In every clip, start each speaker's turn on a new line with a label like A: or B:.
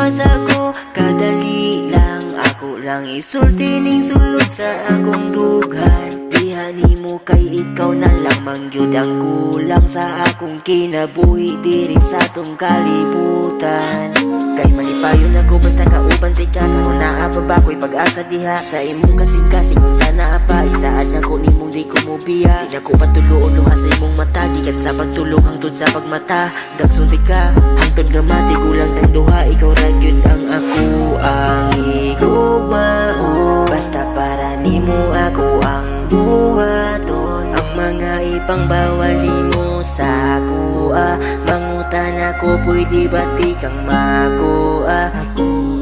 A: gawas ako, kadali lang ako lang isulti ning sulod sa akong dughan. Diha nimo kay ikaw na lang mangyud ang kulang sa akong kinabuhi diri sa tong kalibutan. Kay malipayon ako basta kauban tika karon naa pa ba ko'y pag-asa diha sa imong kasing-kasing unta naa pa isaad na ko nimong di ko mobiya. Di na ko patuloon luha sa imong mata gikan sa pagtulog hangtod sa pagmata. Dagsulti ka hangtod nga mati kulang tang duha ikaw ra gyud ang ako ang higugmaon. Basta para nimo ako ang buhaton. Ang mga ipang bawal nimo sa ako mangutan ako pwede ba di kang makuha.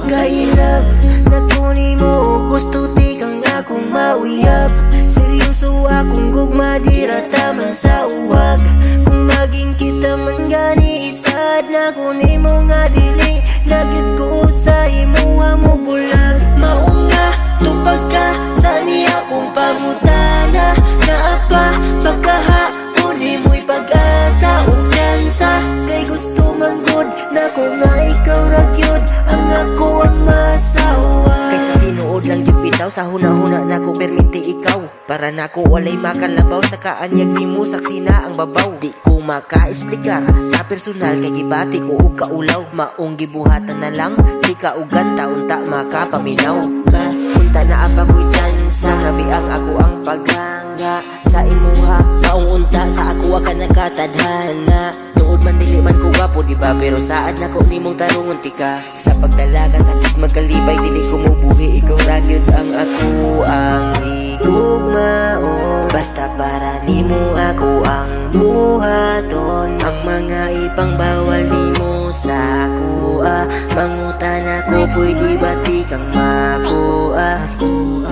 A: Kay love na ko nimo gusto di kang akong mauyab. Seryoso akong gugma dira taman sa uwag. Kung maging kita man gani isad na ko nimo nga dili lagit ko sa imuha mo bulag. Maunga tupag ka sa niya kong pangutana na apa pagkaha unimo'y pag-asa o pransa. Kay gusto manggod na ko nga ikaw ra gyud ang ako ang masawa. Kay sa tinuod lang gyud bitaw sa huna-huna na ko perminti ikaw para nako walay makalabaw sa kaanyag nimo saksi na ang babaw. Di ko maka-explicar sa personal kay gibati ko og kaulaw. Maong gibuhatan na lang di ka ugan taon-ta makapaminaw ka. Unta na apa ko'y tsansa grabe ang ako ang paghanga sa imuha. Maong unta sa ako ka nakatadhana. Tuod man dili man ko gwapo diba pero saad na ko nimong tarungon tika. Sa pagdalaga sakit magkalipay dili ko mubuhi ikaw ra gyud ang ako ang higugmaon. Basta para nimo ako ang buhaton. Ang mga ipang bawal nimo sa ako mangutan ako pwede ba di kang makuha.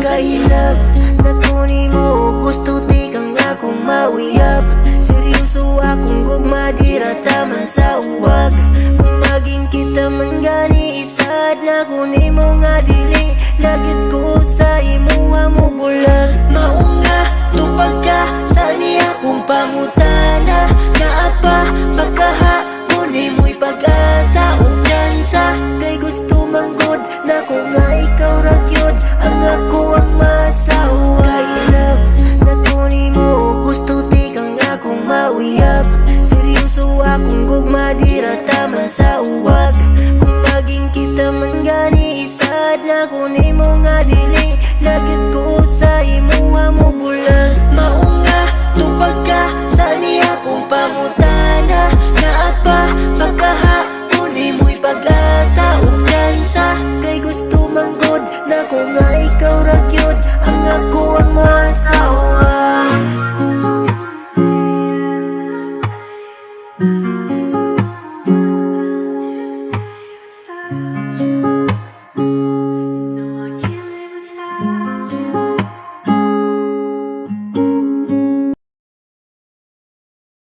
A: Kay love na ko nimo gusto di kang akong mauyab. Seryoso akong gugma dira taman sa uwag. Kung maging kita man gani isad na ko nimo nga dili lagit ko sa imuha mo bulag. Maunga tupag ka sa niya kong pangutana na apa pagkaha unimo'y pag-asa o pransa. Kay gusto manggod na ko nga ikaw ra gyud ang ako ang masawa. Kay love na ko nimo gusto di kang akong mauyab. Seryoso akong gugma dira taman sa uwag. Kung maging kita man gani isad na ko nimo nga dili lagit